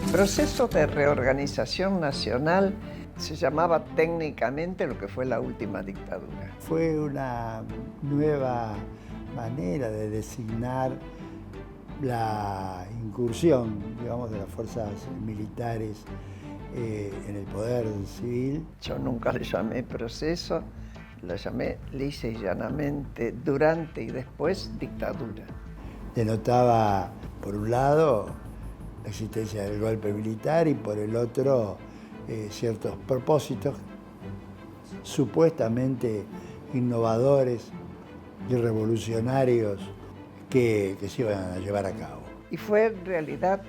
El proceso de reorganización nacional se llamaba técnicamente lo que fue la última dictadura. Fue una nueva manera de designar la incursión, digamos, de las fuerzas militares en el poder civil. Yo nunca le llamé proceso, lo llamé lisa y llanamente durante y después dictadura. Denotaba, por un lado, la existencia del golpe militar y por el otro, ciertos propósitos supuestamente innovadores y revolucionarios que se iban a llevar a cabo. Y fue en realidad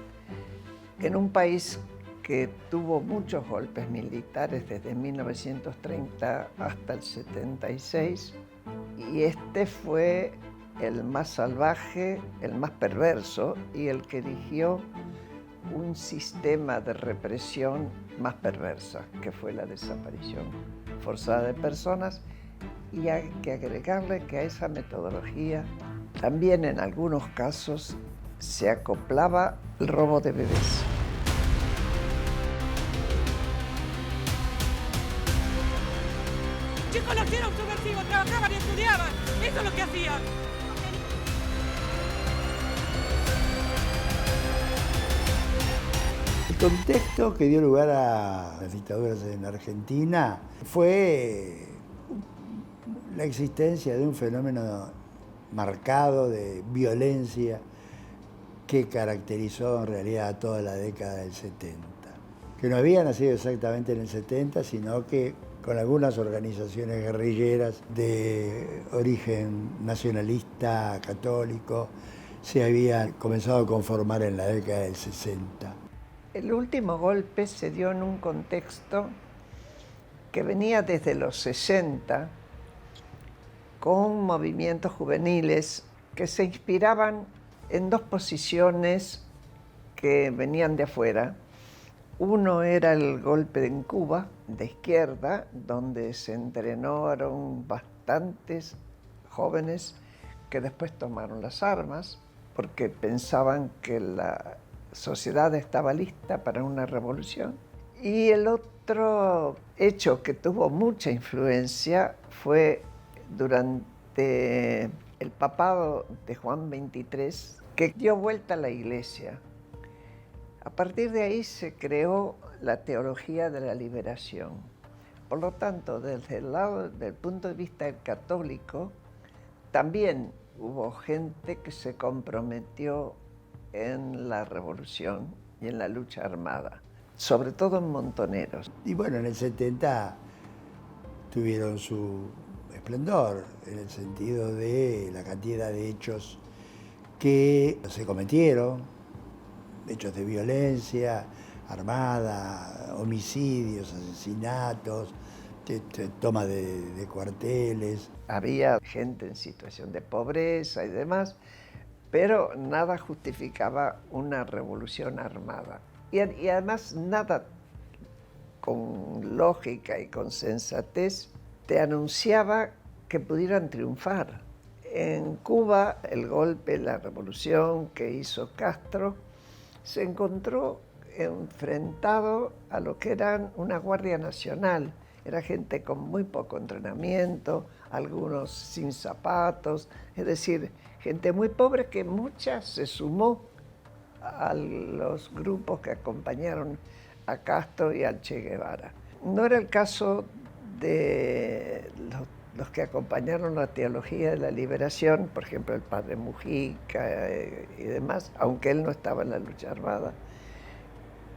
en un país que tuvo muchos golpes militares desde 1930 hasta el 76, y este fue el más salvaje, el más perverso y el que eligió un sistema de represión más perversa, que fue la desaparición forzada de personas. Y hay que agregarle que a esa metodología también en algunos casos se acoplaba el robo de bebés. Chicos, los eran subversivos, trabajaban y estudiaban. Eso es lo que hacían. El contexto que dio lugar a las dictaduras en Argentina fue la existencia de un fenómeno marcado de violencia que caracterizó en realidad toda la década del 70, que no había nacido exactamente en el 70, sino que con algunas organizaciones guerrilleras de origen nacionalista, católico, se había comenzado a conformar en la década del 60. El último golpe se dio en un contexto que venía desde los 60, con movimientos juveniles que se inspiraban en dos posiciones que venían de afuera. Uno era el golpe en Cuba, de izquierda, donde se entrenaron bastantes jóvenes que después tomaron las armas porque pensaban que la sociedad estaba lista para una revolución. Y el otro hecho que tuvo mucha influencia fue durante el papado de Juan XXIII, que dio vuelta a la Iglesia. A partir de ahí se creó la teología de la liberación. Por lo tanto, desde el lado, del punto de vista católico, también hubo gente que se comprometió en la revolución y en la lucha armada, sobre todo en Montoneros. Y bueno, en el 70 tuvieron su esplendor, en el sentido de la cantidad de hechos que se cometieron, hechos de violencia armada, homicidios, asesinatos, toma de cuarteles. Había gente en situación de pobreza y demás, pero nada justificaba una revolución armada. Y además nada con lógica y con sensatez te anunciaba que pudieran triunfar. En Cuba, el golpe, la revolución que hizo Castro, se encontró enfrentado a lo que eran una Guardia Nacional. Era gente con muy poco entrenamiento, algunos sin zapatos, es decir, gente muy pobre que mucha se sumó a los grupos que acompañaron a Castro y al Che Guevara. No era el caso de los que acompañaron la teología de la liberación, por ejemplo el padre Mujica y demás, aunque él no estaba en la lucha armada.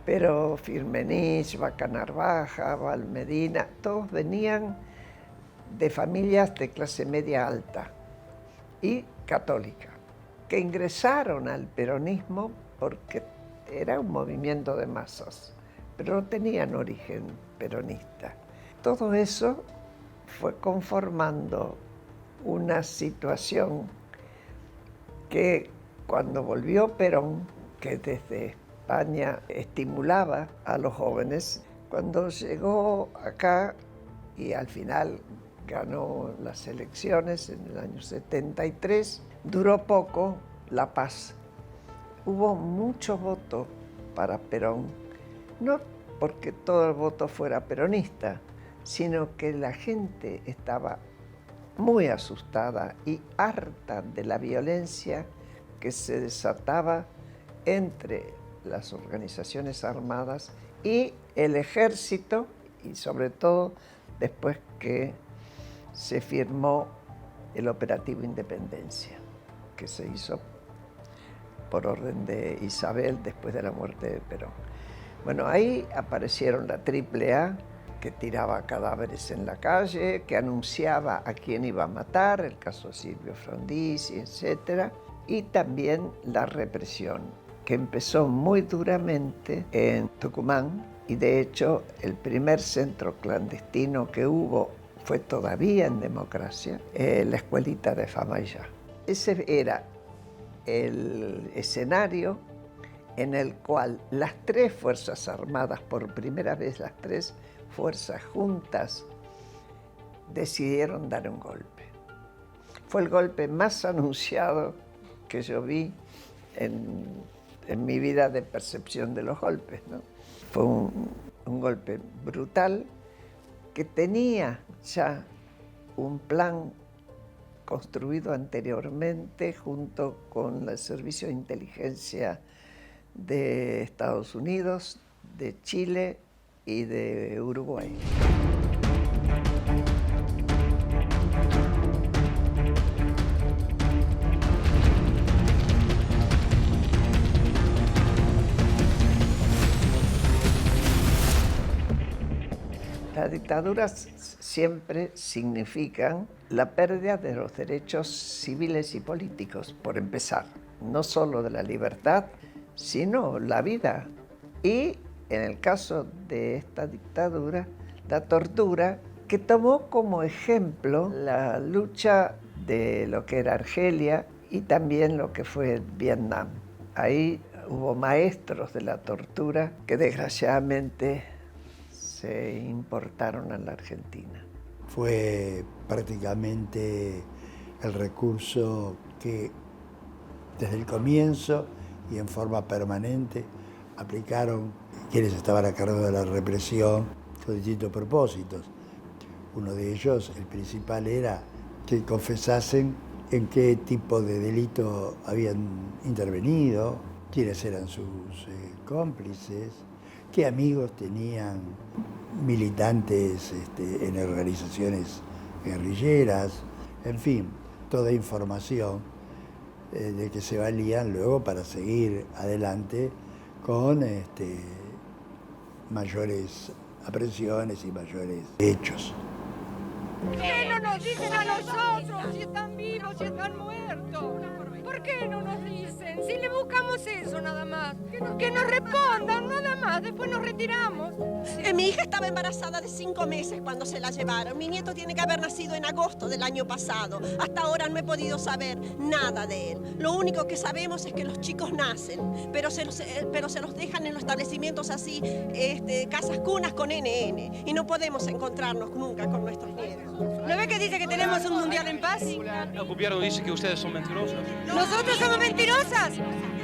Pero Firmenich, Vaca Narvaja, Valmedina, todos venían de familias de clase media alta y católica, que ingresaron al peronismo porque era un movimiento de masas, pero no tenían origen peronista. Todo eso fue conformando una situación que cuando volvió Perón, que desde España estimulaba a los jóvenes, cuando llegó acá y al final ganó las elecciones en el año 73, duró poco la paz. Hubo muchos votos para Perón, no porque todo el voto fuera peronista, sino que la gente estaba muy asustada y harta de la violencia que se desataba entre las organizaciones armadas y el ejército, y sobre todo después que se firmó el Operativo Independencia, que se hizo por orden de Isabel después de la muerte de Perón. Bueno, ahí aparecieron la AAA, que tiraba cadáveres en la calle, que anunciaba a quién iba a matar, el caso Silvio Frondizi, etc. Y también la represión, que empezó muy duramente en Tucumán, y de hecho el primer centro clandestino que hubo fue todavía en democracia, la escuelita de Famaillá. Ese era el escenario en el cual las tres Fuerzas Armadas, por primera vez las tres fuerzas juntas, decidieron dar un golpe. Fue el golpe más anunciado que yo vi en mi vida de percepción de los golpes, ¿no? Fue un golpe brutal que tenía ya un plan construido anteriormente junto con el Servicio de Inteligencia de Estados Unidos, de Chile y de Uruguay. Las dictaduras siempre significan la pérdida de los derechos civiles y políticos, por empezar, no solo de la libertad, sino la vida. Y en el caso de esta dictadura, la tortura, que tomó como ejemplo la lucha de lo que era Argelia y también lo que fue Vietnam. Ahí hubo maestros de la tortura que desgraciadamente se importaron a la Argentina. Fue prácticamente el recurso que desde el comienzo y en forma permanente aplicaron quienes estaban a cargo de la represión con distintos propósitos. Uno de ellos, el principal, era que confesasen en qué tipo de delito habían intervenido, quiénes eran sus cómplices, qué amigos tenían militantes en organizaciones guerrilleras, en fin, toda información de que se valían luego para seguir adelante con mayores aprehensiones y mayores hechos. ¿Por qué no nos dicen a nosotros si están vivos, si están muertos? ¿Por qué no nos dicen? Si le buscamos eso nada más. Que nos respondan nada más, después nos retiramos. Mi hija estaba embarazada de 5 meses cuando se la llevaron. Mi nieto tiene que haber nacido en agosto del año pasado. Hasta ahora no he podido saber nada de él. Lo único que sabemos es que los chicos nacen, pero se los dejan en los establecimientos así, casas cunas con NN. Y no podemos encontrarnos nunca con nuestros nietos. ¿No ve que dice que tenemos un mundial en paz? El gobierno dice que ustedes son mentirosas. ¿Nosotros somos mentirosas?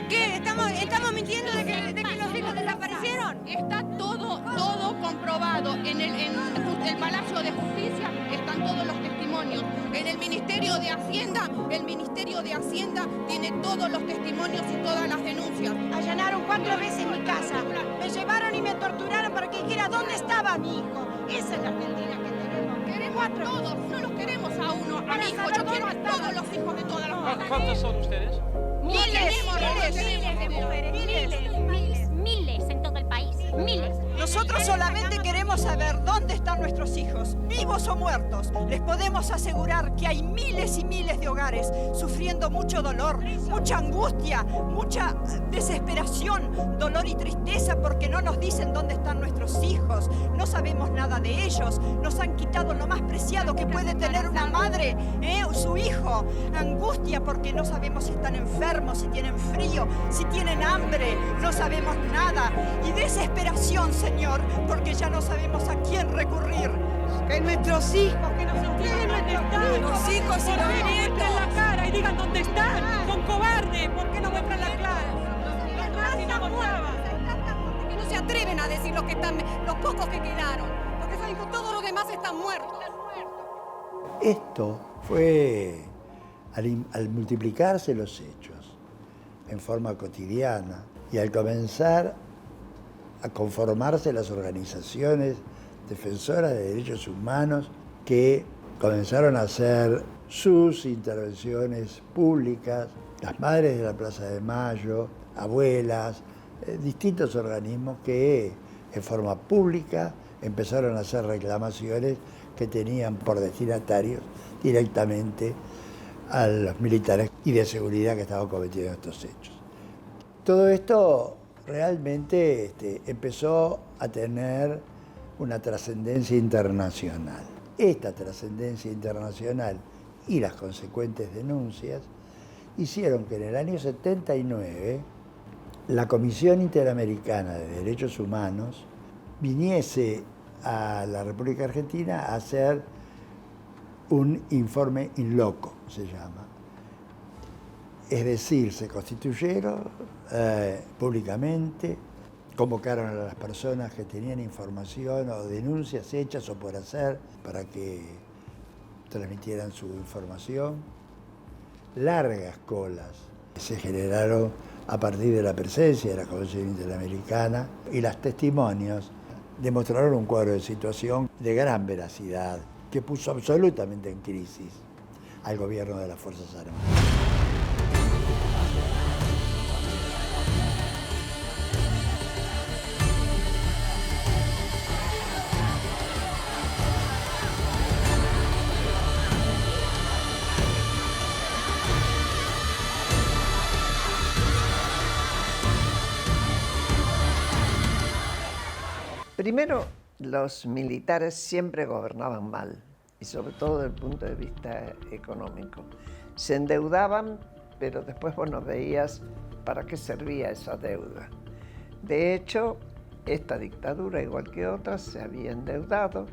¿Qué? ¿Estamos mintiendo de que los hijos desaparecieron? Está todo comprobado. En el Palacio de Justicia están todos los testimonios. En el Ministerio de Hacienda tiene todos los testimonios y todas las denuncias. Allanaron 4 veces mi casa. Me llevaron y me torturaron para que dijera dónde estaba mi hijo. Esa es la Argentina que tenemos. Queremos a todos, no los queremos a uno, a mi hijo. Yo quiero a todos los hijos de todas las mujeres. ¿Cuántos son ustedes? Miles en todo el país, miles. Nosotros solamente queremos saber dónde están nuestros hijos, vivos o muertos. Les podemos asegurar que hay miles y miles de hogares sufriendo mucho dolor, mucha angustia, mucha desesperación, dolor y tristeza porque no nos dicen dónde están nuestros hijos. No sabemos nada de ellos. Nos han quitado lo más preciado que puede tener una madre, su hijo. Angustia porque no sabemos si están enfermos, si tienen frío, si tienen hambre. No sabemos nada. Y desesperación, Señor, porque ya no sabemos a quién recurrir. Que nuestros hijos, que nos entreguen nuestros hijos y los nietos en la cara y digan dónde están. Son cobardes. ¿Por qué no muestran la clara? Si no mostraban. Que no se atreven a decir los pocos que quedaron, porque saben que todos los demás están muertos. Esto fue al multiplicarse los hechos en forma cotidiana y al comenzar a conformarse las organizaciones defensoras de derechos humanos que comenzaron a hacer sus intervenciones públicas, las madres de la Plaza de Mayo, abuelas, distintos organismos que en forma pública empezaron a hacer reclamaciones que tenían por destinatarios directamente a los militares y de seguridad que estaban cometiendo estos hechos. Todo esto realmente empezó a tener una trascendencia internacional. Esta trascendencia internacional y las consecuentes denuncias hicieron que en el año 79 la Comisión Interamericana de Derechos Humanos viniese a la República Argentina a hacer un informe in loco, se llama. Es decir, se constituyeron públicamente, convocaron a las personas que tenían información o denuncias hechas o por hacer para que transmitieran su información. Largas colas se generaron a partir de la presencia de la Comisión Interamericana y los testimonios demostraron un cuadro de situación de gran veracidad que puso absolutamente en crisis al gobierno de las Fuerzas Armadas. Primero, los militares siempre gobernaban mal, y sobre todo desde el punto de vista económico. Se endeudaban, pero después vos no veías para qué servía esa deuda. De hecho, esta dictadura, igual que otras, se había endeudado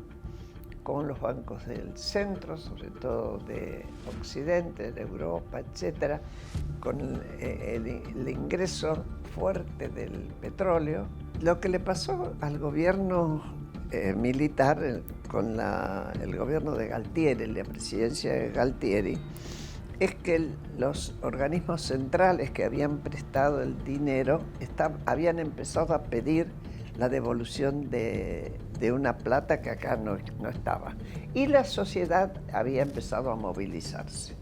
con los bancos del centro, sobre todo de Occidente, de Europa, etc., con el ingreso fuerte del petróleo. Lo que le pasó al gobierno militar con el gobierno de Galtieri, la presidencia de Galtieri, es que los organismos centrales que habían prestado el dinero habían empezado a pedir la devolución de una plata que acá no estaba. Y la sociedad había empezado a movilizarse.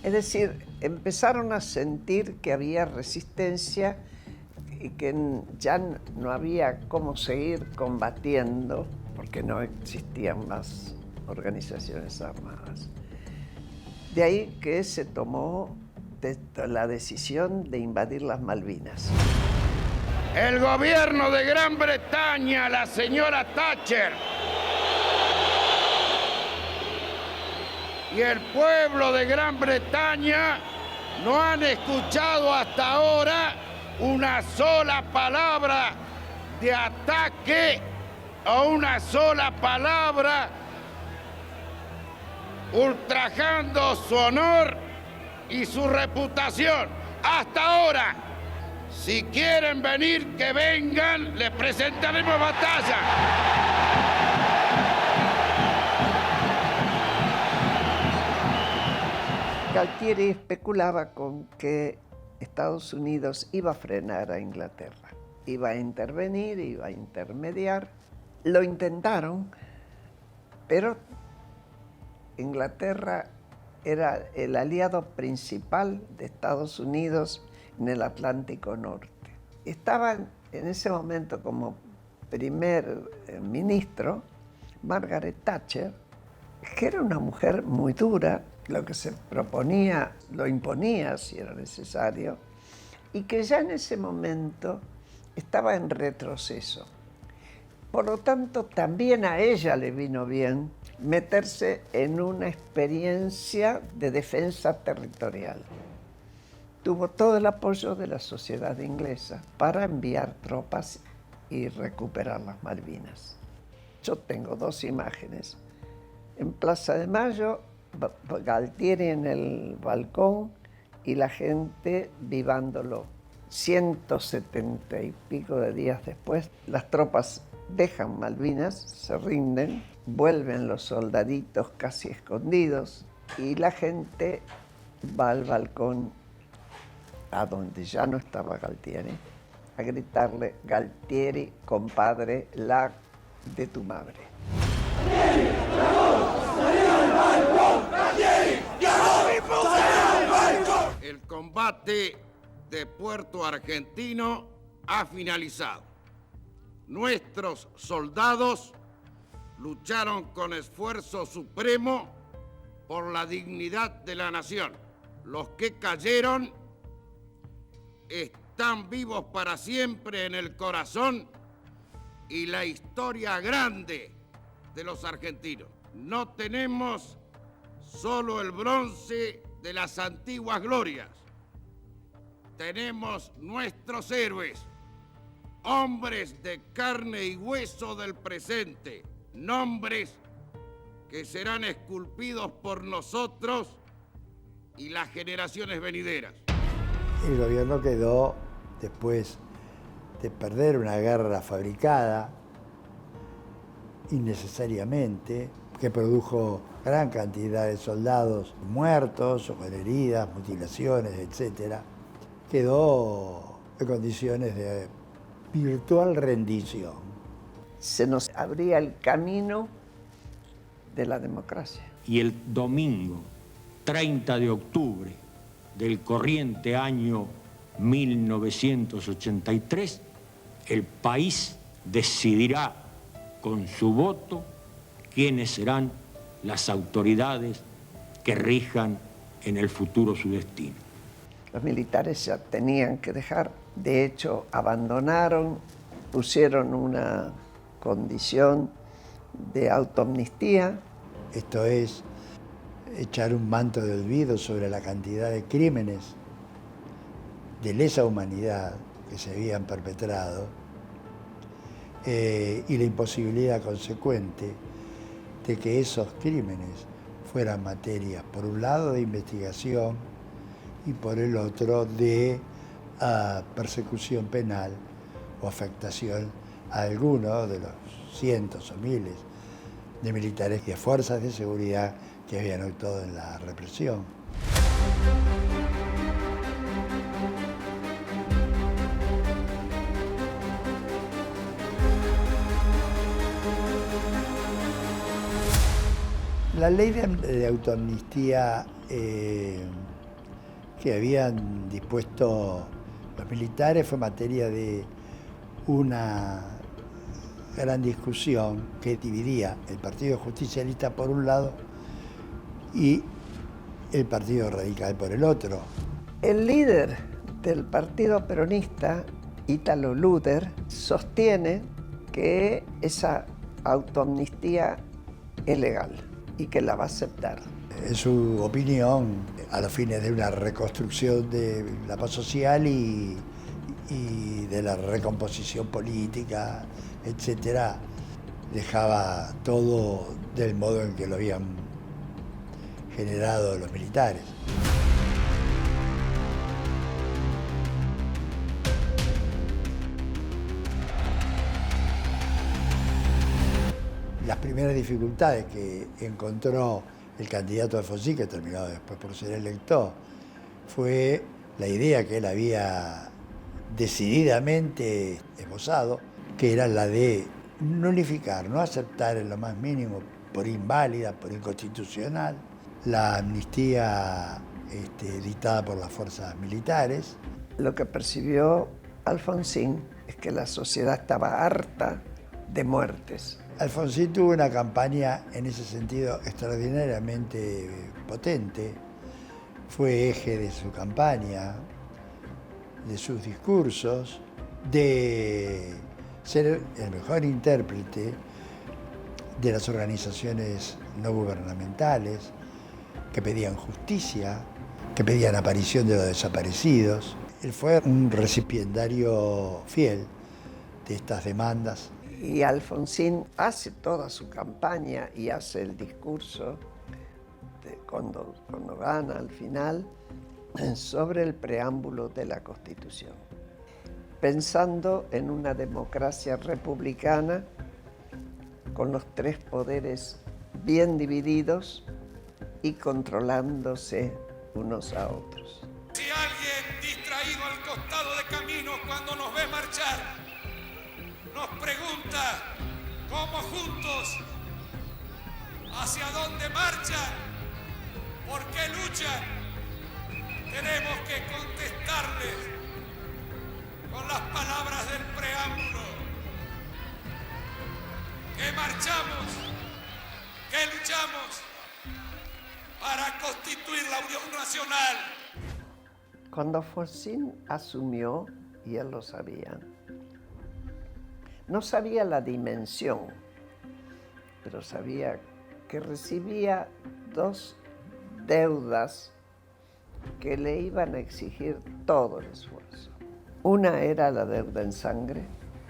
Es decir, empezaron a sentir que había resistencia y que ya no había cómo seguir combatiendo porque no existían más organizaciones armadas. De ahí que se tomó la decisión de invadir las Malvinas. El gobierno de Gran Bretaña, la señora Thatcher, y el pueblo de Gran Bretaña no han escuchado hasta ahora una sola palabra de ataque o una sola palabra ultrajando su honor y su reputación. Hasta ahora. Si quieren venir, que vengan, les presentaremos batalla. Galtieri especulaba con que Estados Unidos iba a frenar a Inglaterra, iba a intervenir, iba a intermediar. Lo intentaron, pero Inglaterra era el aliado principal de Estados Unidos en el Atlántico Norte. Estaba en ese momento como primer ministro Margaret Thatcher, que era una mujer muy dura, lo que se proponía lo imponía si era necesario, y que ya en ese momento estaba en retroceso. Por lo tanto, también a ella le vino bien meterse en una experiencia de defensa territorial. Tuvo todo el apoyo de la sociedad inglesa para enviar tropas y recuperar las Malvinas. Yo tengo dos imágenes. En Plaza de Mayo, Galtieri en el balcón y la gente vivándolo. 170 y pico de días después, las tropas dejan Malvinas, se rinden, vuelven los soldaditos casi escondidos y la gente va al balcón a donde ya no estaba Galtieri, a gritarle: Galtieri, compadre, la de tu madre. El combate de Puerto Argentino ha finalizado. Nuestros soldados lucharon con esfuerzo supremo por la dignidad de la nación. Los que cayeron están vivos para siempre en el corazón y la historia grande de los argentinos. No tenemos solo el bronce de las antiguas glorias. Tenemos nuestros héroes, hombres de carne y hueso del presente, nombres que serán esculpidos por nosotros y las generaciones venideras. El gobierno quedó, después de perder una guerra fabricada innecesariamente, que produjo gran cantidad de soldados muertos o con heridas, mutilaciones, etc., quedó en condiciones de virtual rendición. Se nos abría el camino de la democracia. Y el domingo 30 de octubre del corriente año 1983, el país decidirá con su voto quiénes serán las autoridades que rijan en el futuro su destino. Los militares ya tenían que dejar, de hecho abandonaron, pusieron una condición de autoamnistía. Esto es echar un manto de olvido sobre la cantidad de crímenes de lesa humanidad que se habían perpetrado y la imposibilidad consecuente de que esos crímenes fueran materia, por un lado, de investigación y por el otro, de persecución penal o afectación a alguno de los cientos o miles de militares y de fuerzas de seguridad que habían actuado en la represión. La ley de autoamnistía que habían dispuesto los militares fue materia de una gran discusión que dividía el Partido Justicialista por un lado y el Partido Radical por el otro. El líder del partido peronista, Ítalo Luder, sostiene que esa autoamnistía es legal y que la va a aceptar. En su opinión, a los fines de una reconstrucción de la paz social y de la recomposición política, etcétera, dejaba todo del modo en que lo habían generado los militares. Las primeras dificultades que encontró el candidato Alfonsín, que terminó después por ser electo, fue la idea que él había decididamente esbozado, que era la de nulificar, no aceptar en lo más mínimo, por inválida, por inconstitucional, la amnistía dictada por las fuerzas militares. Lo que percibió Alfonsín es que la sociedad estaba harta de muertes. Alfonsín tuvo una campaña en ese sentido extraordinariamente potente. Fue eje de su campaña, de sus discursos, de ser el mejor intérprete de las organizaciones no gubernamentales que pedían justicia, que pedían aparición de los desaparecidos. Él fue un recipiendario fiel de estas demandas. Y Alfonsín hace toda su campaña y hace el discurso cuando gana al final, sobre el preámbulo de la Constitución, pensando en una democracia republicana con los tres poderes bien divididos y controlándose unos a otros. Si alguien distraído al costado de camino cuando nos ve marchar nos pregunta cómo juntos, hacia dónde marchan, por qué luchan, tenemos que contestarles con las palabras del preámbulo, que marchamos, que luchamos para constituir la Unión Nacional. Cuando Alfonsín asumió, y él lo sabía, no sabía la dimensión, pero sabía que recibía dos deudas que le iban a exigir todo el esfuerzo. Una era la deuda en sangre,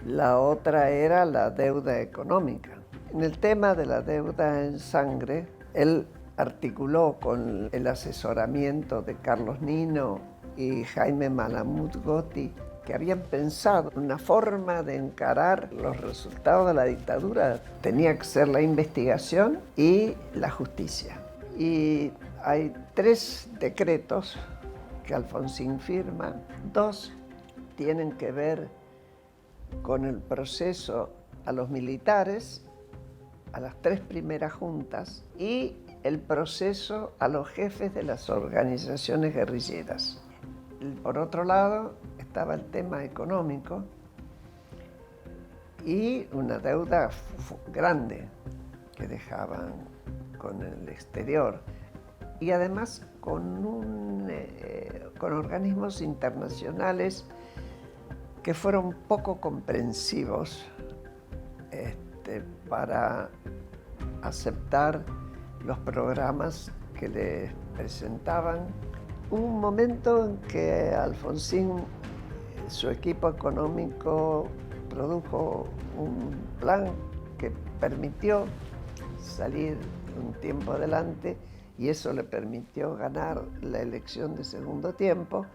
la otra era la deuda económica. En el tema de la deuda en sangre, él articuló con el asesoramiento de Carlos Nino y Jaime Malamud Gotti, que habían pensado una forma de encarar los resultados de la dictadura. Tenía que ser la investigación y la justicia. Y hay 3 decretos que Alfonsín firma. 2 tienen que ver con el proceso a los militares, a las 3 primeras juntas, y el proceso a los jefes de las organizaciones guerrilleras. Por otro lado, estaba el tema económico y una deuda grande que dejaban con el exterior, y además con organismos internacionales que fueron poco comprensivos para aceptar los programas que les presentaban. Hubo un momento en que Alfonsín, su equipo económico, produjo un plan que permitió salir un tiempo adelante, y eso le permitió ganar la elección de segundo tiempo,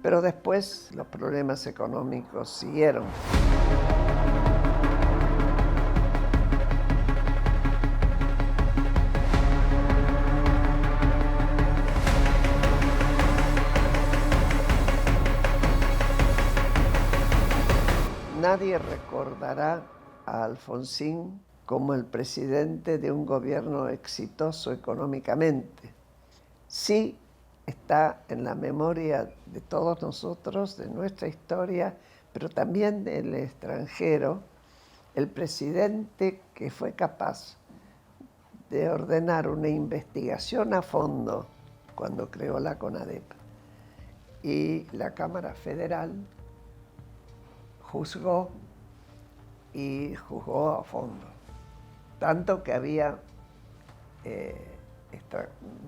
pero después los problemas económicos siguieron. Nadie recordará a Alfonsín como el presidente de un gobierno exitoso económicamente. Sí está en la memoria de todos nosotros, de nuestra historia, pero también del extranjero, el presidente que fue capaz de ordenar una investigación a fondo cuando creó la CONADEP. Y la Cámara Federal juzgó a fondo. Tanto que había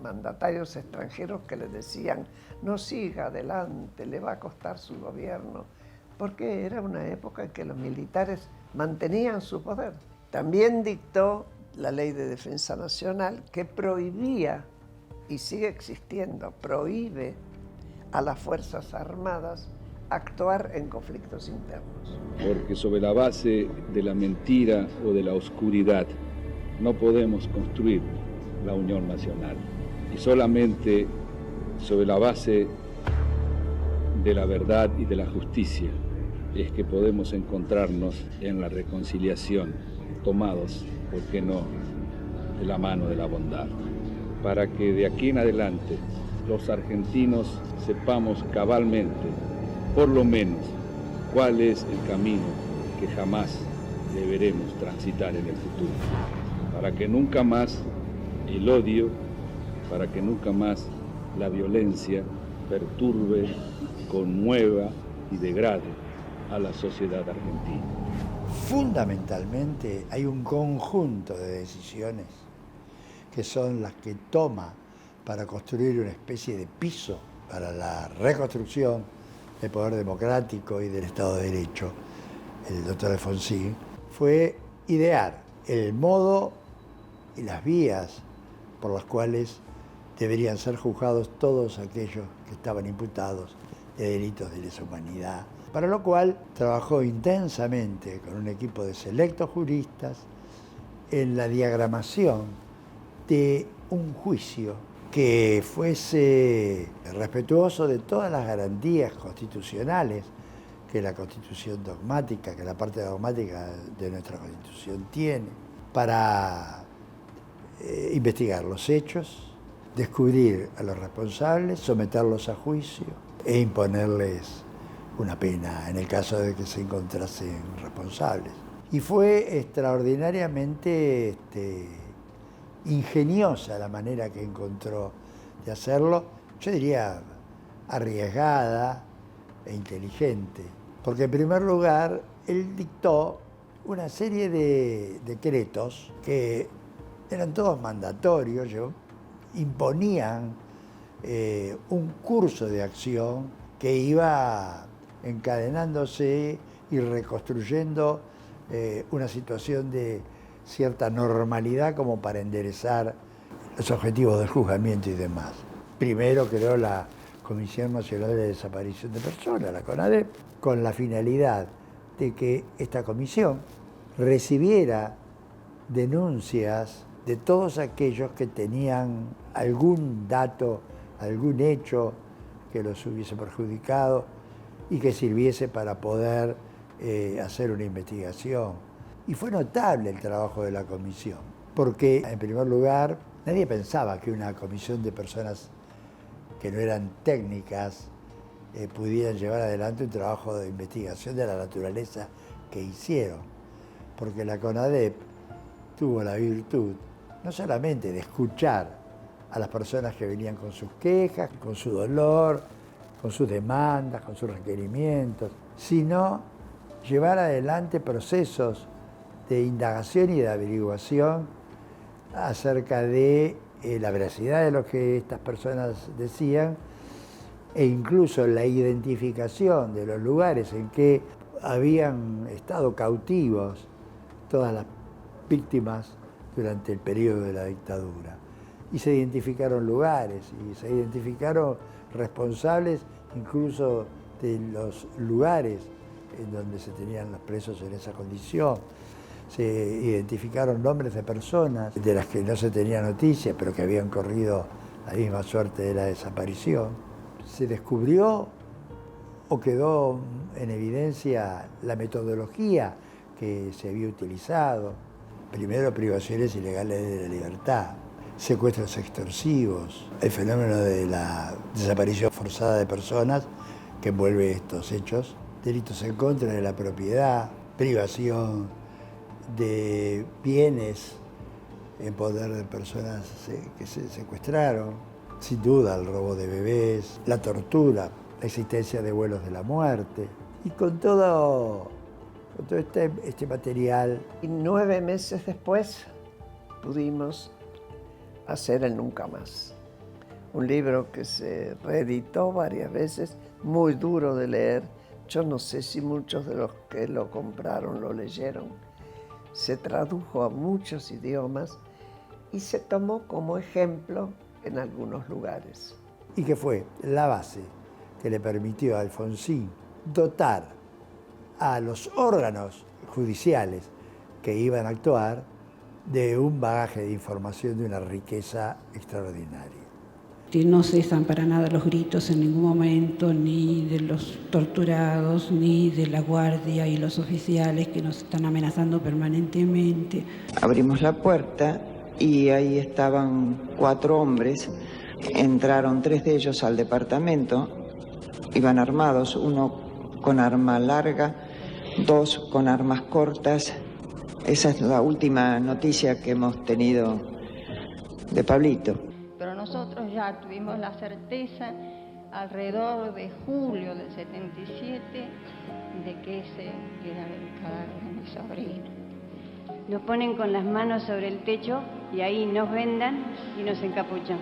mandatarios extranjeros que le decían: no siga adelante, le va a costar su gobierno, porque era una época en que los militares mantenían su poder. También dictó la Ley de Defensa Nacional, que prohibía, y sigue existiendo, prohíbe a las Fuerzas Armadas actuar en conflictos internos. Porque sobre la base de la mentira o de la oscuridad no podemos construir la Unión Nacional. Y solamente sobre la base de la verdad y de la justicia es que podemos encontrarnos en la reconciliación, tomados, ¿por qué no?, de la mano de la bondad. Para que de aquí en adelante los argentinos sepamos cabalmente, por lo menos, cuál es el camino que jamás deberemos transitar en el futuro, para que nunca más el odio, para que nunca más la violencia perturbe, conmueva y degrade a la sociedad argentina. Fundamentalmente hay un conjunto de decisiones que son las que toma para construir una especie de piso para la reconstrucción del poder democrático y del Estado de Derecho. El doctor Alfonsín fue idear el modo y las vías por las cuales deberían ser juzgados todos aquellos que estaban imputados de delitos de lesa humanidad, para lo cual trabajó intensamente con un equipo de selectos juristas en la diagramación de un juicio que fuese respetuoso de todas las garantías constitucionales que la Constitución dogmática, que la parte dogmática de nuestra Constitución tiene, para investigar los hechos, descubrir a los responsables, someterlos a juicio e imponerles una pena en el caso de que se encontrasen responsables. Y fue extraordinariamente ingeniosa la manera que encontró de hacerlo, yo diría arriesgada e inteligente, porque en primer lugar él dictó una serie de decretos que eran todos mandatorios, imponían un curso de acción que iba encadenándose y reconstruyendo una situación de cierta normalidad como para enderezar los objetivos del juzgamiento y demás. Primero creó la Comisión Nacional de Desaparición de Personas, la CONADEP, con la finalidad de que esta comisión recibiera denuncias de todos aquellos que tenían algún dato, algún hecho que los hubiese perjudicado y que sirviese para poder hacer una investigación. Y fue notable el trabajo de la comisión, porque en primer lugar nadie pensaba que una comisión de personas que no eran técnicas pudieran llevar adelante un trabajo de investigación de la naturaleza que hicieron, porque la CONADEP tuvo la virtud no solamente de escuchar a las personas que venían con sus quejas, con su dolor, con sus demandas, con sus requerimientos, sino llevar adelante procesos de indagación y de averiguación acerca de la veracidad de lo que estas personas decían e incluso la identificación de los lugares en que habían estado cautivos todas las víctimas durante el periodo de la dictadura. Y se identificaron lugares y se identificaron responsables incluso de los lugares en donde se tenían los presos en esa condición. Se identificaron nombres de personas de las que no se tenía noticia, pero que habían corrido la misma suerte de la desaparición. Se descubrió o quedó en evidencia la metodología que se había utilizado. Primero, privaciones ilegales de la libertad, secuestros extorsivos, el fenómeno de la desaparición forzada de personas que envuelve estos hechos, delitos en contra de la propiedad, privación de bienes en poder de personas que se secuestraron, sin duda el robo de bebés, la tortura, la existencia de vuelos de la muerte. Y con todo este material. Y 9 meses después pudimos hacer el Nunca Más. Un libro que se reeditó varias veces, muy duro de leer. Yo no sé si muchos de los que lo compraron lo leyeron. Se tradujo a muchos idiomas y se tomó como ejemplo en algunos lugares. Y que fue la base que le permitió a Alfonsín dotar a los órganos judiciales que iban a actuar de un bagaje de información de una riqueza extraordinaria. No cesan para nada los gritos en ningún momento, ni de los torturados, ni de la guardia y los oficiales que nos están amenazando permanentemente. Abrimos la puerta y ahí estaban 4 hombres. Entraron 3 de ellos al departamento, iban armados, uno con arma larga, 2 con armas cortas. Esa es la última noticia que hemos tenido de Pablito. Pero nosotros ya tuvimos la certeza alrededor de julio del 77 de que ese era el cadáver de mi sobrino. Nos ponen con las manos sobre el techo y ahí nos vendan y nos encapuchan.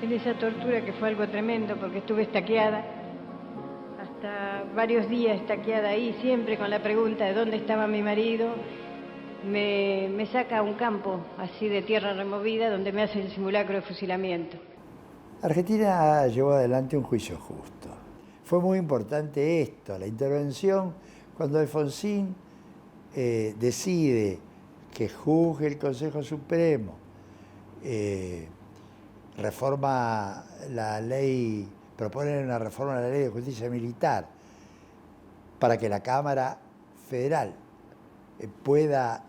En esa tortura que fue algo tremendo porque estuve estaqueada, hasta varios días estaqueada ahí, siempre con la pregunta de dónde estaba mi marido. Me saca a un campo así de tierra removida donde me hace el simulacro de fusilamiento. Argentina llevó adelante un juicio justo. Fue muy importante esto, la intervención, cuando Alfonsín decide que juzgue el Consejo Supremo, reforma la ley, propone una reforma de la ley de justicia militar para que la Cámara Federal pueda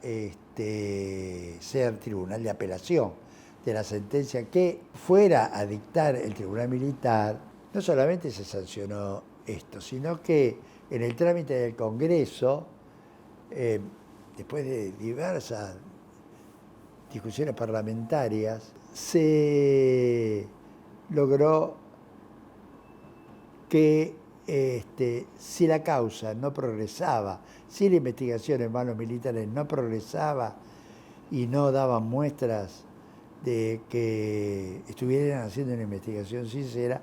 ser tribunal de apelación de la sentencia que fuera a dictar el Tribunal Militar. No solamente se sancionó esto, sino que en el trámite del Congreso, después de diversas discusiones parlamentarias, se logró que si la causa no progresaba, si la investigación en manos militares no progresaba y no daban muestras de que estuvieran haciendo una investigación sincera,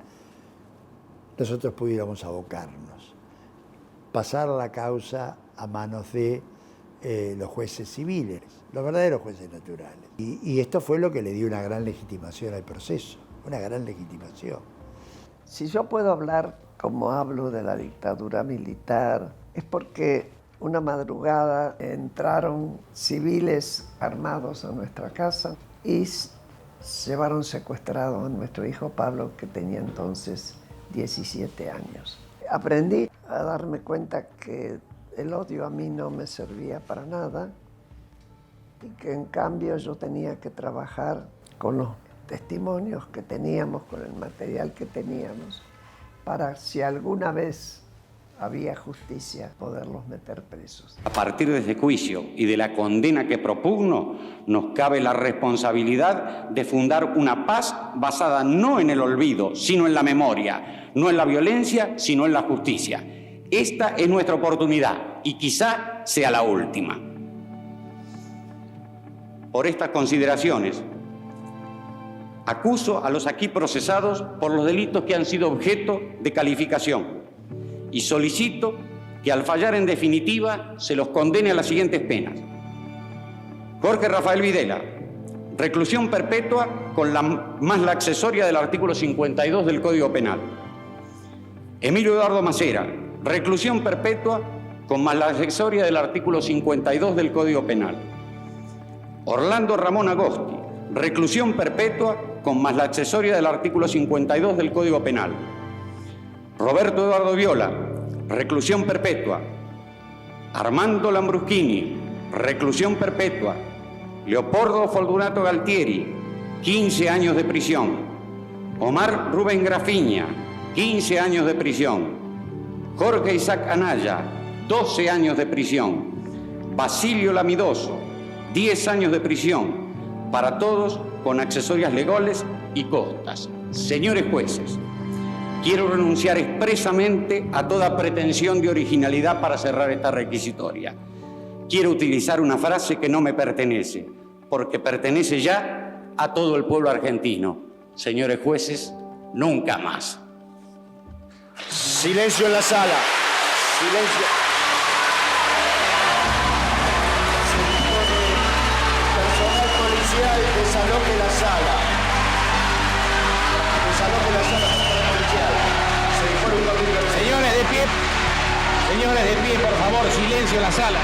nosotros pudiéramos abocarnos, pasar la causa a manos de los jueces civiles, los verdaderos jueces naturales. Y esto fue lo que le dio una gran legitimación al proceso, una gran legitimación. Si yo puedo hablar como hablo de la dictadura militar, es porque una madrugada entraron civiles armados a nuestra casa y llevaron secuestrado a nuestro hijo Pablo, que tenía entonces 17 años. Aprendí a darme cuenta que el odio a mí no me servía para nada y que en cambio yo tenía que trabajar con los testimonios que teníamos, con el material que teníamos, para si alguna vez había justicia, poderlos meter presos. A partir de ese juicio y de la condena que propugno, nos cabe la responsabilidad de fundar una paz basada no en el olvido, sino en la memoria, no en la violencia, sino en la justicia. Esta es nuestra oportunidad y quizá sea la última. Por estas consideraciones, acuso a los aquí procesados por los delitos que han sido objeto de calificación y solicito que al fallar en definitiva se los condene a las siguientes penas. Jorge Rafael Videla, reclusión perpetua con más la accesoria del artículo 52 del Código Penal. Emilio Eduardo Macera, reclusión perpetua con más la accesoria del artículo 52 del Código Penal. Orlando Ramón Agosti, reclusión perpetua con más la accesoria del artículo 52 del Código Penal. Roberto Eduardo Viola, reclusión perpetua. Armando Lambruschini, reclusión perpetua. Leopoldo Fortunato Galtieri, 15 años de prisión. Omar Rubén Grafiña, 15 años de prisión. Jorge Isaac Anaya, 12 años de prisión. Basilio Lamidoso, 10 años de prisión. Para todos con accesorias legales y costas. Señores jueces, quiero renunciar expresamente a toda pretensión de originalidad para cerrar esta requisitoria. Quiero utilizar una frase que no me pertenece, porque pertenece ya a todo el pueblo argentino. Señores jueces, nunca más. Silencio en la sala. Silencio. Personal policial, desaloje la sala. Desaloje la sala, personal policial. Se dispone un capítulo. Señores, de pie. Señores, de pie, por favor, silencio en la sala.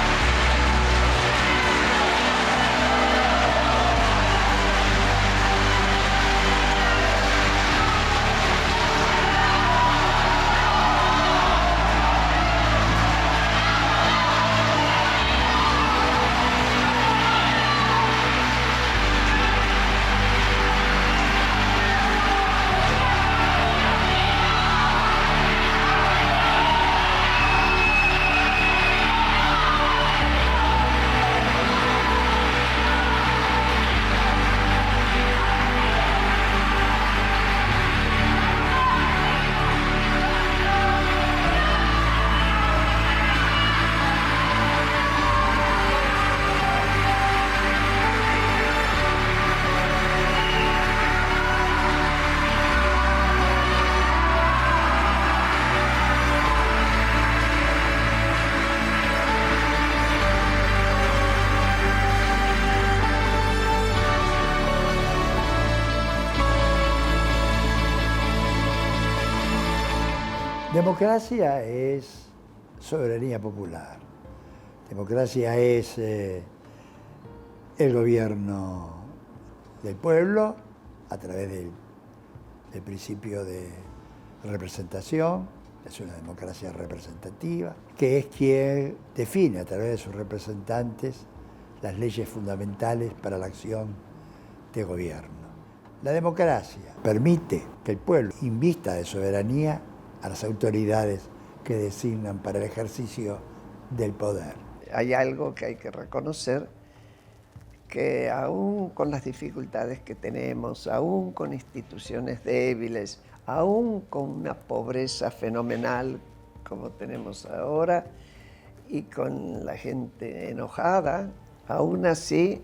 Democracia es soberanía popular. Democracia es el gobierno del pueblo a través del principio de representación. Es una democracia representativa, que es quien define a través de sus representantes las leyes fundamentales para la acción de gobierno. La democracia permite que el pueblo invista de soberanía a las autoridades que designan para el ejercicio del poder. Hay algo que hay que reconocer, que aún con las dificultades que tenemos, aún con instituciones débiles, aún con una pobreza fenomenal como tenemos ahora y con la gente enojada, aún así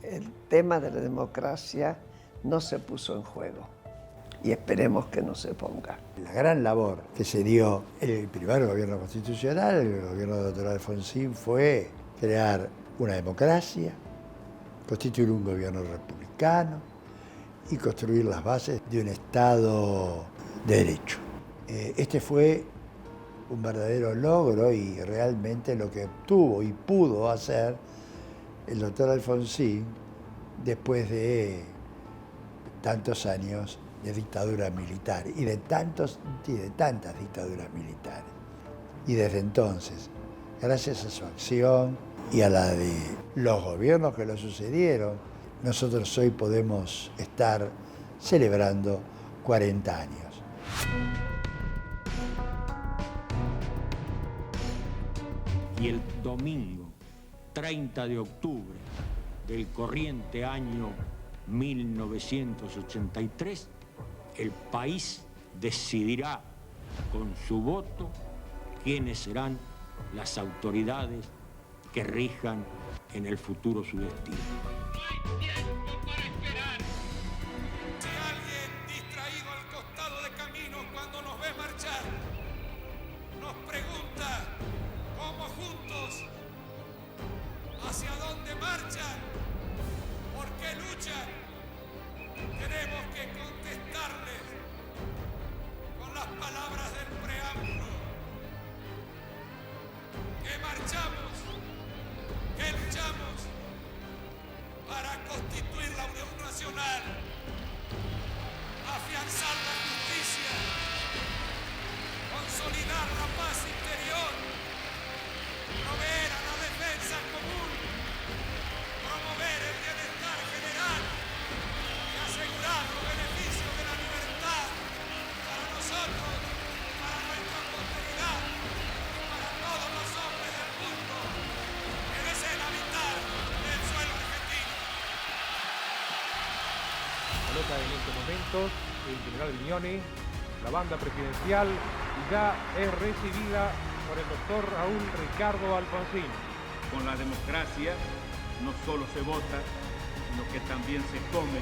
el tema de la democracia no se puso en juego y esperemos que no se ponga. La gran labor que se dio en el primer gobierno constitucional, el gobierno del doctor Alfonsín, fue crear una democracia, constituir un gobierno republicano y construir las bases de un Estado de Derecho. Este fue un verdadero logro y realmente lo que obtuvo y pudo hacer el doctor Alfonsín después de tantos años de dictadura militar y de tantas dictaduras militares. Y desde entonces, gracias a su acción y a la de los gobiernos que lo sucedieron, nosotros hoy podemos estar celebrando 40 años. Y el domingo 30 de octubre del corriente año 1983, el país decidirá con su voto quiénes serán las autoridades que rijan en el futuro su destino. No hay tiempo para esperar. Si alguien distraído al costado de camino cuando nos ve marchar nos pregunta cómo juntos, hacia dónde marchan, por qué luchan, tenemos que contestarles con las palabras del preámbulo. Que marchamos, que luchamos para constituir la Unión Nacional, afianzar la justicia, consolidar la paz interior, proveer a la defensa común, promover el bienestar general y asegurar los beneficios de la libertad para nosotros, para nuestra posteridad, para todos los hombres del mundo que deseen habitar el suelo argentino. Coloca en este momento el general Viñone, la banda presidencial, y ya es recibida por el doctor Raúl Ricardo Alfonsín. Con la democracia no solo se vota, sino que también se come,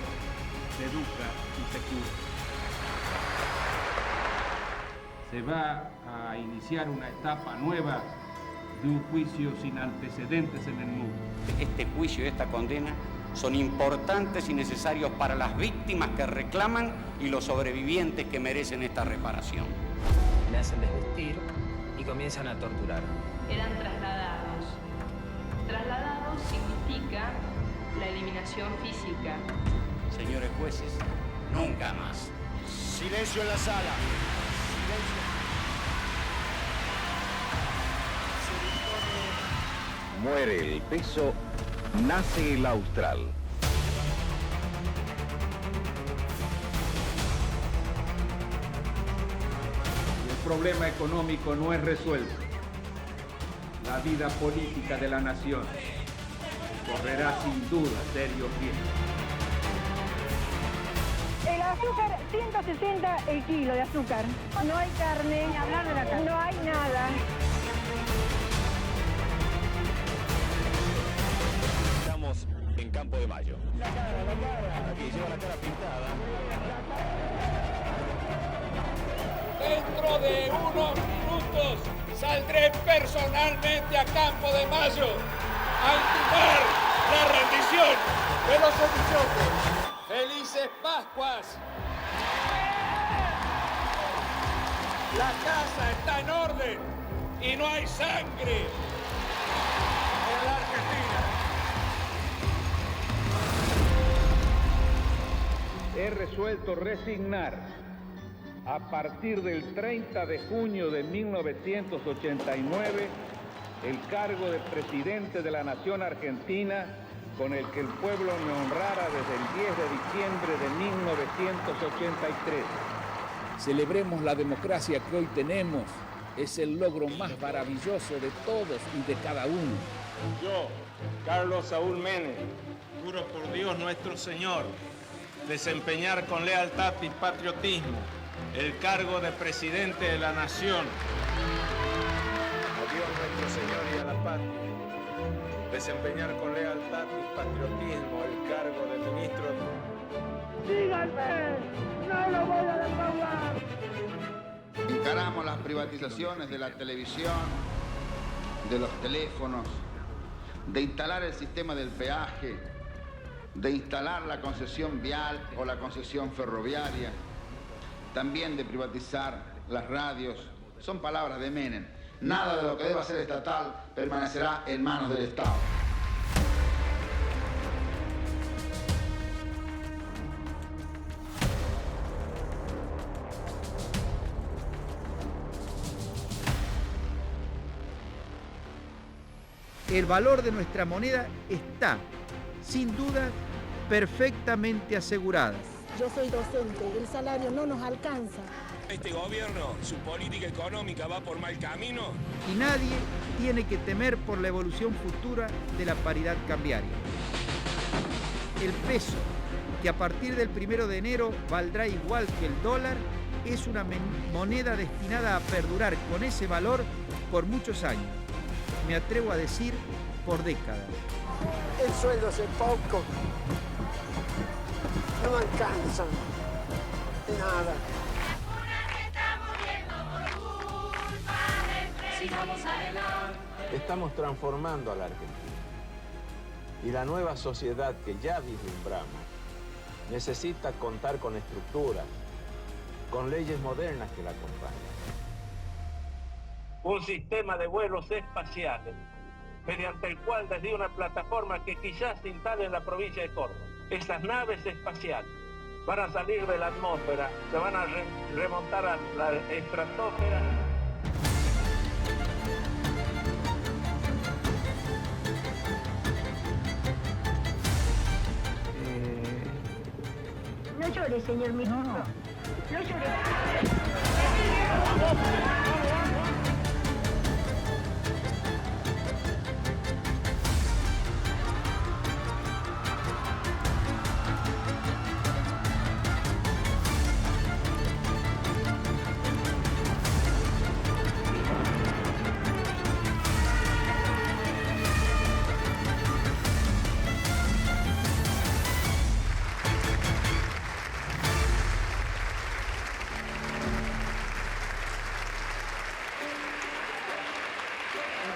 se educa y se cura. Se va a iniciar una etapa nueva de un juicio sin antecedentes en el mundo. Este juicio y esta condena son importantes y necesarios para las víctimas que reclaman y los sobrevivientes que merecen esta reparación. Le hacen desvestir y comienzan a torturar. Eran trasladados. Trasladados significa la eliminación física. Señores jueces, nunca más. Silencio en la sala. Silencio. Muere el peso, nace el austral. El problema económico no es resuelto. La vida política de la nación correrá sin duda serios riesgos. El azúcar, 160 el kilo de azúcar. No hay carne, ni hablar de la carne. No hay nada. Estamos en Campo de Mayo. La cara. Aquí lleva la cara pintada. Dentro de unos minutos saldré personalmente a Campo de Mayo a intimar la rendición de los oficiales. ¡Felices Pascuas! La casa está en orden y no hay sangre en la Argentina. He resuelto resignar a partir del 30 de junio de 1989 el cargo de presidente de la Nación Argentina con el que el pueblo me honrara desde el 10 de diciembre de 1983. Celebremos la democracia que hoy tenemos. Es el logro más maravilloso de todos y de cada uno. Yo, Carlos Saúl Menem, juro por Dios nuestro Señor, desempeñar con lealtad y patriotismo el cargo de presidente de la Nación. A Dios nuestro Señor y a la patria, desempeñar con lealtad y patriotismo el cargo de ministro. ¡Díganme! ¡No lo voy a defraudar! Encaramos las privatizaciones de la televisión, de los teléfonos, de instalar el sistema del peaje, de instalar la concesión vial o la concesión ferroviaria, también de privatizar las radios. Son palabras de Menem. Nada de lo que deba ser estatal permanecerá en manos del Estado. El valor de nuestra moneda está, sin duda, perfectamente asegurado. Yo soy docente, el salario no nos alcanza. Este gobierno, su política económica va por mal camino. Y nadie tiene que temer por la evolución futura de la paridad cambiaria. El peso, que a partir del 1 de enero valdrá igual que el dólar, es una moneda destinada a perdurar con ese valor por muchos años. Me atrevo a decir, por décadas. El sueldo es poco. No me alcanza. Nada. Estamos transformando a la Argentina. Y la nueva sociedad que ya vislumbramos necesita contar con estructuras, con leyes modernas que la acompañen. Un sistema de vuelos espaciales, mediante el cual desde una plataforma que quizás se instale en la provincia de Córdoba, esas naves espaciales van a salir de la atmósfera, se van a remontar a la estratosfera. No llore, señor ministro. No llore.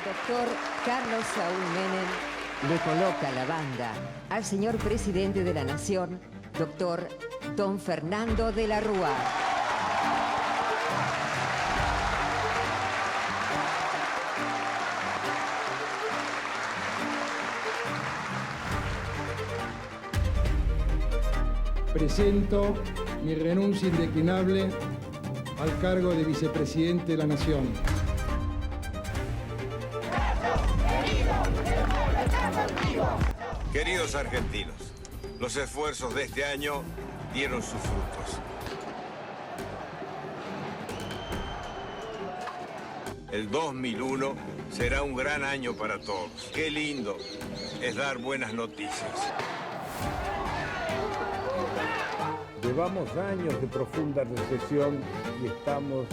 Doctor Carlos Saúl Menem le coloca la banda al señor presidente de la Nación, doctor Don Fernando de la Rúa. Presento mi renuncia indeclinable al cargo de vicepresidente de la Nación. Queridos argentinos, los esfuerzos de este año dieron sus frutos. El 2001 será un gran año para todos. Qué lindo es dar buenas noticias. Llevamos años de profunda recesión y estamos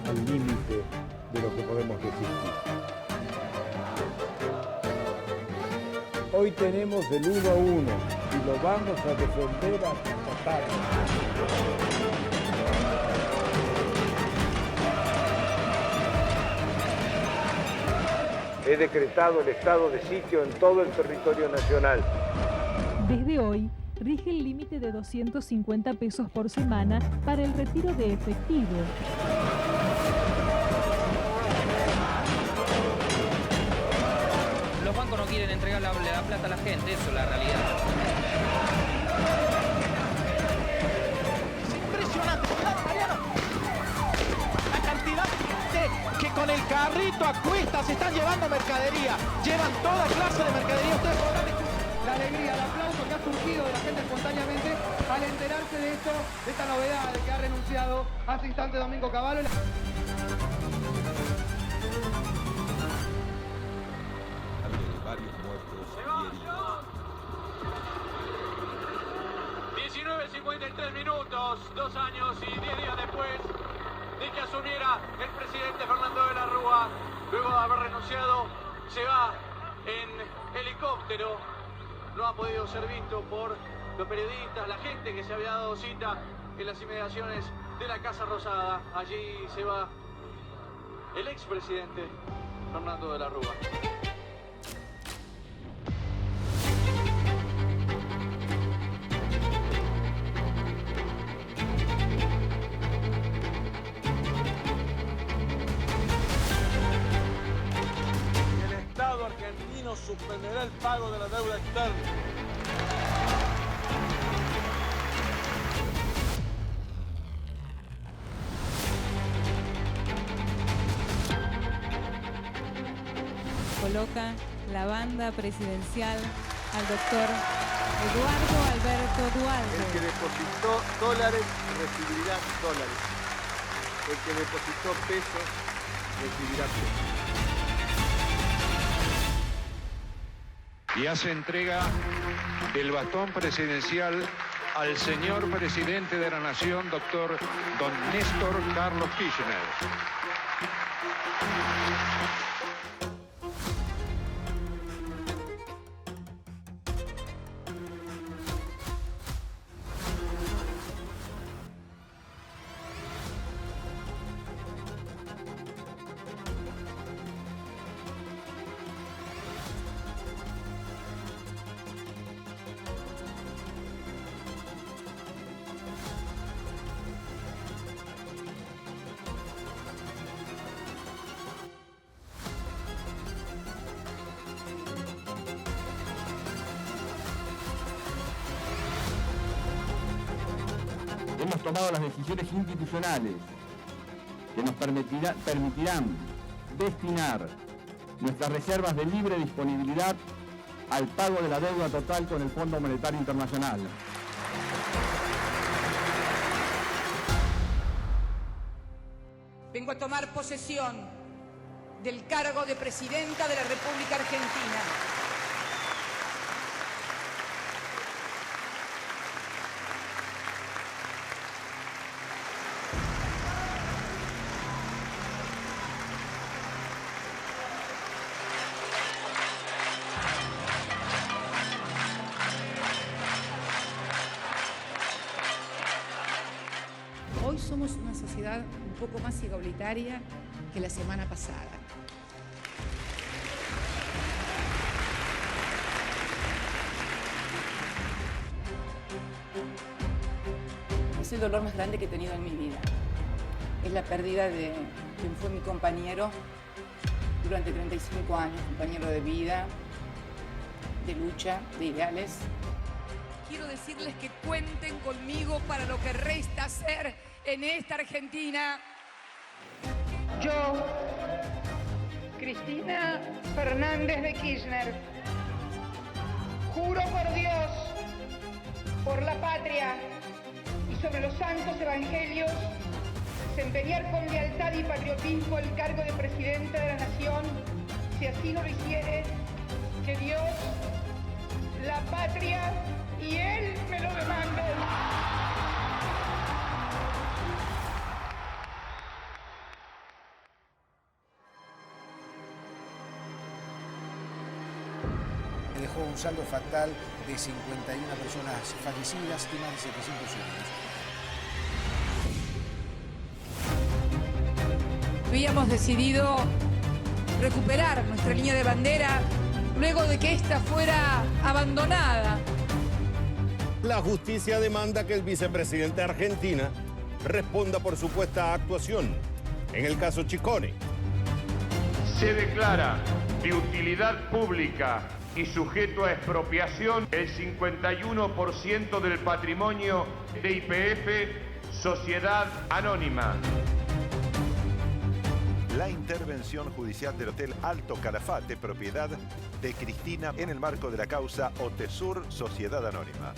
al límite de lo que podemos resistir. Hoy tenemos el 1-1 y lo vamos a defender hasta tarde. He decretado el estado de sitio en todo el territorio nacional. Desde hoy, rige el límite de 250 pesos por semana para el retiro de efectivo. mata a la gente, eso es la realidad. Es impresionante, cuidado Mariano. La cantidad de gente que con el carrito a cuestas están llevando mercadería. Llevan toda clase de mercadería. Ustedes podrán escuchar la alegría, el aplauso que ha surgido de la gente espontáneamente al enterarse de esto, de esta novedad de que ha renunciado hace instante Domingo Cavallo. Varios muertos y heridos. 19:53 minutos, 2 años y 10 días después de que asumiera el presidente Fernando de la Rúa, luego de haber renunciado, se va en helicóptero. No ha podido ser visto por los periodistas, la gente que se había dado cita en las inmediaciones de la Casa Rosada. Allí se va el expresidente Fernando de la Rúa. El Estado argentino suspenderá el pago de la deuda externa. Coloca la banda presidencial al doctor Eduardo Alberto Duhalde. El que depositó dólares recibirá dólares. El que depositó pesos recibirá pesos. Y hace entrega del bastón presidencial al señor presidente de la Nación, doctor don Néstor Carlos Kirchner. Hemos tomado las decisiones institucionales que nos permitirán destinar nuestras reservas de libre disponibilidad al pago de la deuda total con el Fondo Monetario Internacional. Vengo a tomar posesión del cargo de Presidenta de la República Argentina. Hoy somos una sociedad un poco más igualitaria que la semana pasada. Es el dolor más grande que he tenido en mi vida. Es la pérdida de quien fue mi compañero durante 35 años, compañero de vida, de lucha, de ideales. Quiero decirles que cuenten conmigo para lo que resta hacer en esta Argentina. Yo, Cristina Fernández de Kirchner, juro por Dios, por la patria y sobre los santos evangelios, desempeñar con lealtad y patriotismo el cargo de Presidenta de la Nación, si así no lo hiciere, que Dios, la patria y Él me lo demanden. Dejó un saldo fatal de 51 personas fallecidas y más de 700 heridos. Habíamos decidido recuperar nuestra línea de bandera luego de que ésta fuera abandonada. La justicia demanda que el vicepresidente de Argentina responda por supuesta actuación en el caso Chicone. Se declara de utilidad pública y sujeto a expropiación el 51% del patrimonio de YPF, Sociedad Anónima. La intervención judicial del Hotel Alto Calafate, propiedad de Cristina, en el marco de la causa Otesur Sociedad Anónima.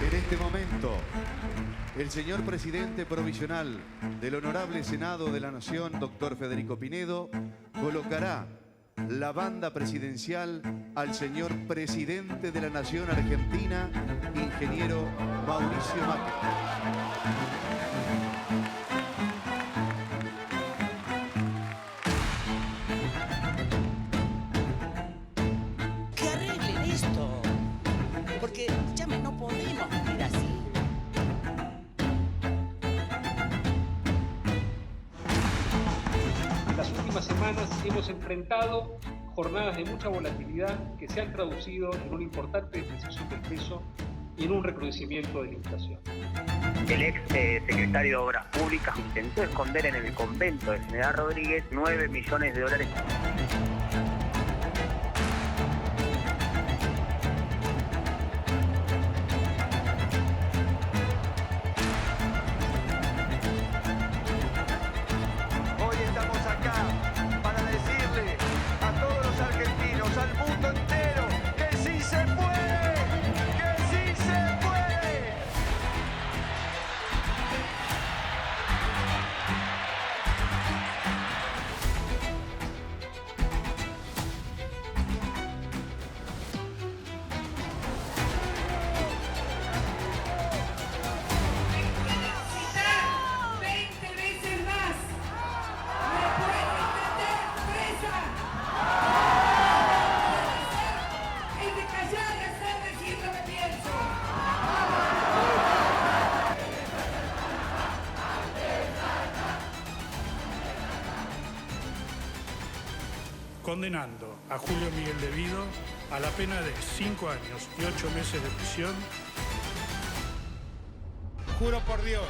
En este momento, el señor presidente provisional del Honorable Senado de la Nación, doctor Federico Pinedo, colocará la banda presidencial al señor presidente de la Nación Argentina, ingeniero Mauricio Macri. Que arreglen esto, porque ya no podemos vivir así. Las últimas semanas hemos enfrentado jornadas de mucha volatilidad que se han traducido en una importante depreciación del peso y en un recrudecimiento de la inflación. El ex secretario de Obras Públicas intentó esconder en el convento de General Rodríguez $9 millones. Hoy estamos acá para decirle a todos los argentinos, al mundo entero, que sí se puede, que sí se puede. Citar 20 veces más. Me pueden meter presa. El de callar y hacer decir lo que pienso. Condenando a Julio Miguel Devido a la pena de 5 años y 8 meses de prisión. Juro por Dios,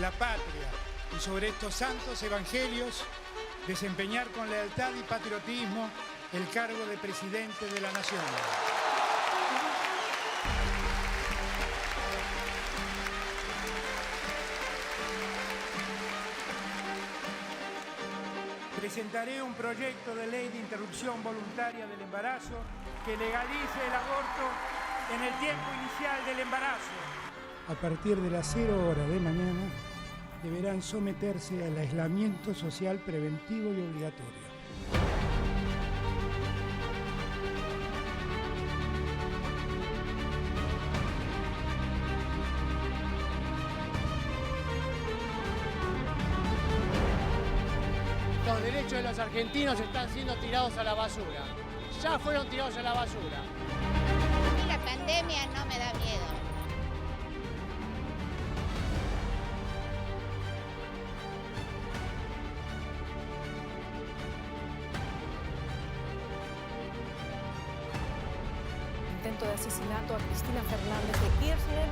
la patria y sobre estos santos evangelios desempeñar con lealtad y patriotismo el cargo de presidente de la Nación. Presentaré un proyecto de ley de interrupción voluntaria del embarazo que legalice el aborto en el tiempo inicial del embarazo. A partir de las 0 horas de mañana deberán someterse al aislamiento social preventivo y obligatorio. Los derechos de los argentinos están siendo tirados a la basura. Ya fueron tirados a la basura. La pandemia no me da miedo. Intento de asesinato a Cristina Fernández de Kirchner.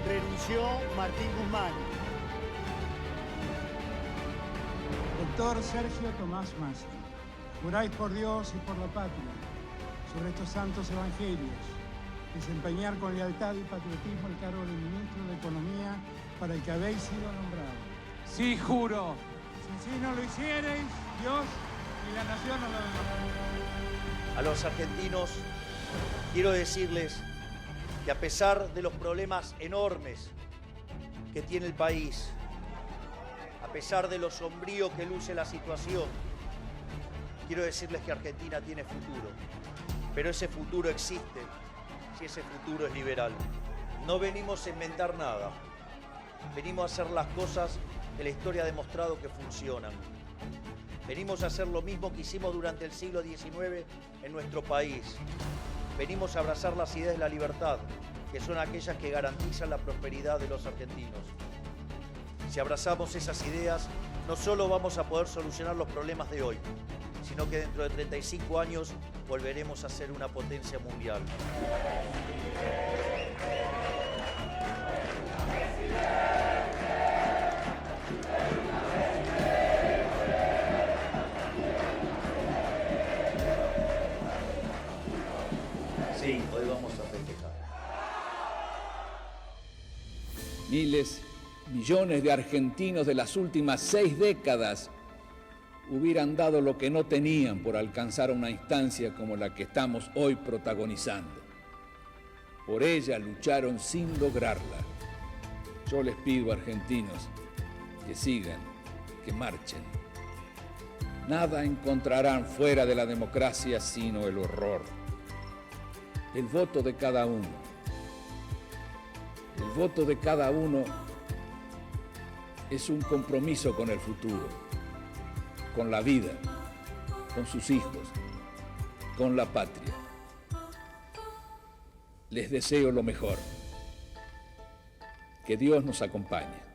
Renunció Martín Guzmán. Doctor Sergio Tomás Massa, juráis por Dios y por la patria, sobre estos santos evangelios, desempeñar con lealtad y patriotismo el cargo de ministro de Economía para el que habéis sido nombrado. Sí, juro. Si así no lo hiciereis, Dios y la nación os lo dirán. A los argentinos quiero decirles que a pesar de los problemas enormes que tiene el país, a pesar de lo sombrío que luce la situación, quiero decirles que Argentina tiene futuro. Pero ese futuro existe si ese futuro es liberal. No venimos a inventar nada. Venimos a hacer las cosas que la historia ha demostrado que funcionan. Venimos a hacer lo mismo que hicimos durante el siglo XIX en nuestro país. Venimos a abrazar las ideas de la libertad, que son aquellas que garantizan la prosperidad de los argentinos. Si abrazamos esas ideas, no solo vamos a poder solucionar los problemas de hoy, sino que dentro de 35 años volveremos a ser una potencia mundial. Sí, hoy vamos a festejar. Miles, millones de argentinos de las últimas 6 décadas hubieran dado lo que no tenían por alcanzar una instancia como la que estamos hoy protagonizando. Por ella lucharon sin lograrla. Yo les pido, argentinos, que sigan, que marchen. Nada encontrarán fuera de la democracia sino el horror. El voto de cada uno. El voto de cada uno es un compromiso con el futuro, con la vida, con sus hijos, con la patria. Les deseo lo mejor. Que Dios nos acompañe.